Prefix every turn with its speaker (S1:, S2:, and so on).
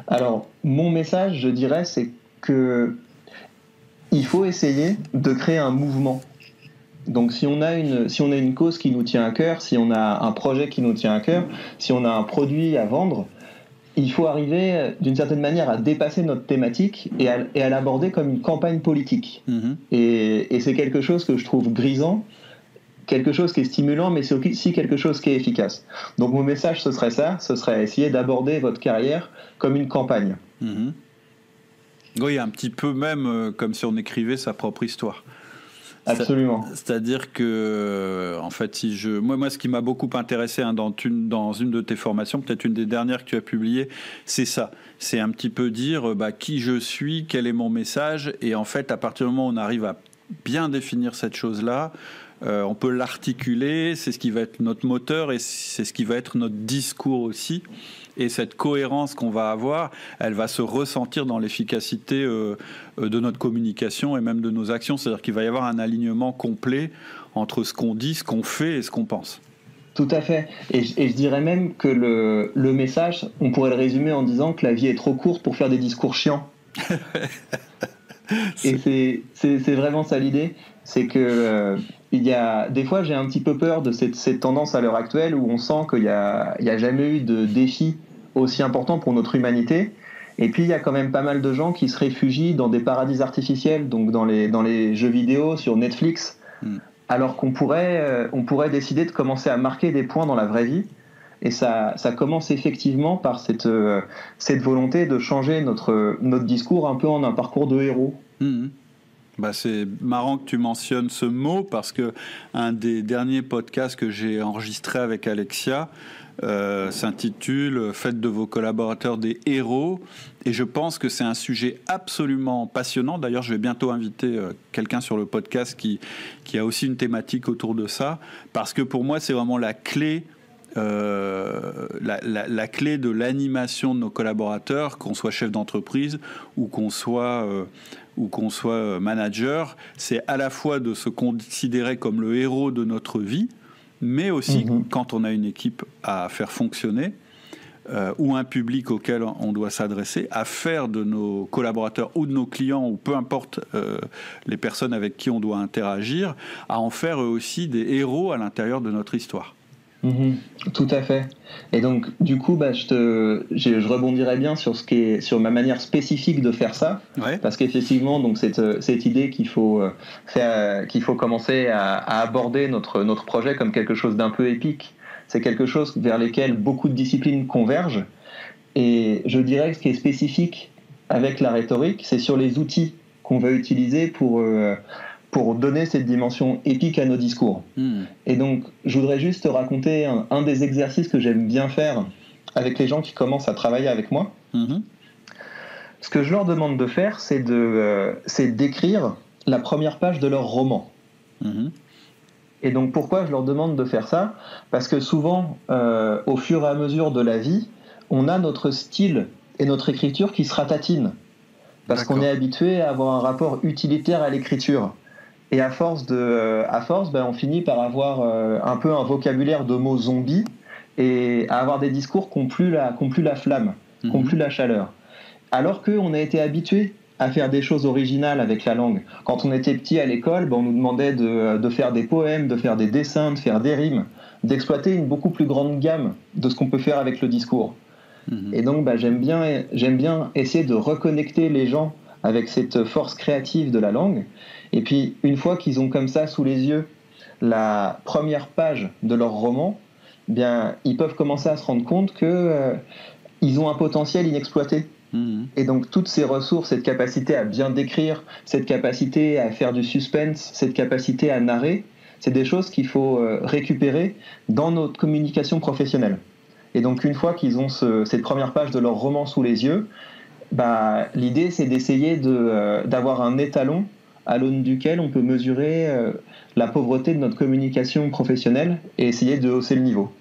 S1: Alors, mon message, je dirais, c'est que il faut essayer de créer un mouvement. Donc, si on a une cause qui nous tient à cœur, si on a un projet qui nous tient à cœur, si on a un produit à vendre, il faut arriver d'une certaine manière à dépasser notre thématique et à l'aborder comme une campagne politique.
S2: Mhm.
S1: Et c'est quelque chose que je trouve grisant, quelque chose qui est stimulant, mais c'est aussi quelque chose qui est efficace. Donc mon message, ce serait ça, ce serait essayer d'aborder votre carrière comme une campagne.
S2: Mhm. Oui, un petit peu même comme si on écrivait sa propre histoire.
S1: Absolument.
S2: C'est-à-dire que, en fait, moi, ce qui m'a beaucoup intéressé dans une de tes formations, peut-être une des dernières que tu as publiées, c'est ça. C'est un petit peu dire qui je suis, quel est mon message, et en fait, à partir du moment où on arrive à bien définir cette chose-là, on peut l'articuler, c'est ce qui va être notre moteur et c'est ce qui va être notre discours aussi. Et cette cohérence qu'on va avoir, elle va se ressentir dans l'efficacité de notre communication et même de nos actions. C'est-à-dire qu'il va y avoir un alignement complet entre ce qu'on dit, ce qu'on fait et ce qu'on pense.
S1: Tout à fait. Et je dirais même que le message, on pourrait le résumer en disant que la vie est trop courte pour faire des discours chiants. Et c'est vraiment ça l'idée, c'est que il y a des fois j'ai un petit peu peur de cette tendance à l'heure actuelle où on sent qu'il y a jamais eu de défi aussi important pour notre humanité. Et puis il y a quand même pas mal de gens qui se réfugient dans des paradis artificiels, donc dans les jeux vidéo, sur Netflix, alors on pourrait décider de commencer à marquer des points dans la vraie vie. Et ça commence effectivement par cette volonté de changer notre discours un peu en un parcours de héros.
S2: Mmh. C'est marrant que tu mentionnes ce mot parce que un des derniers podcasts que j'ai enregistré avec Alexia s'intitule « Faites de vos collaborateurs des héros ». Et je pense que c'est un sujet absolument passionnant. D'ailleurs, je vais bientôt inviter quelqu'un sur le podcast qui a aussi une thématique autour de ça. Parce que pour moi, c'est vraiment la clé la clé de l'animation de nos collaborateurs, qu'on soit chef d'entreprise ou qu'on soit manager, c'est à la fois de se considérer comme le héros de notre vie, mais aussi quand on a une équipe à faire fonctionner ou un public auquel on doit s'adresser, à faire de nos collaborateurs ou de nos clients, ou peu importe les personnes avec qui on doit interagir, à en faire eux aussi des héros à l'intérieur de notre histoire.
S1: Tout à fait. Et donc, du coup, je rebondirais bien sur ma manière spécifique de faire ça,
S2: ouais.
S1: Parce qu'effectivement, donc cette idée qu'il faut commencer à aborder notre projet comme quelque chose d'un peu épique, c'est quelque chose vers lequel beaucoup de disciplines convergent. Et je dirais que ce qui est spécifique avec la rhétorique, c'est sur les outils qu'on va utiliser pour donner cette dimension épique à nos discours. Et donc, je voudrais juste te raconter un des exercices que j'aime bien faire avec les gens qui commencent à travailler avec moi. Ce que je leur demande de faire, c'est d'écrire la première page de leur roman. Et donc, pourquoi je leur demande de faire ça ? Parce que souvent, au fur et à mesure de la vie, on a notre style et notre écriture qui se ratatinent. Parce qu'on est habitué à avoir un rapport utilitaire à l'écriture. Et à force, on finit par avoir un peu un vocabulaire de mots zombies et à avoir des discours qui n'ont plus la flamme, qui n'ont plus la chaleur. Alors qu'on a été habitué à faire des choses originales avec la langue. Quand on était petit à l'école, on nous demandait de faire des poèmes, de faire des dessins, de faire des rimes, d'exploiter une beaucoup plus grande gamme de ce qu'on peut faire avec le discours. Et donc j'aime bien essayer de reconnecter les gens avec cette force créative de la langue. Et puis, une fois qu'ils ont comme ça sous les yeux la première page de leur roman, ils peuvent commencer à se rendre compte qu'ils ont un potentiel inexploité. Et donc, toutes ces ressources, cette capacité à bien décrire, cette capacité à faire du suspense, cette capacité à narrer, c'est des choses qu'il faut récupérer dans notre communication professionnelle. Et donc, une fois qu'ils ont cette première page de leur roman sous les yeux, l'idée, c'est d'essayer d'avoir un étalon à l'aune duquel on peut mesurer la pauvreté de notre communication professionnelle et essayer de hausser le niveau.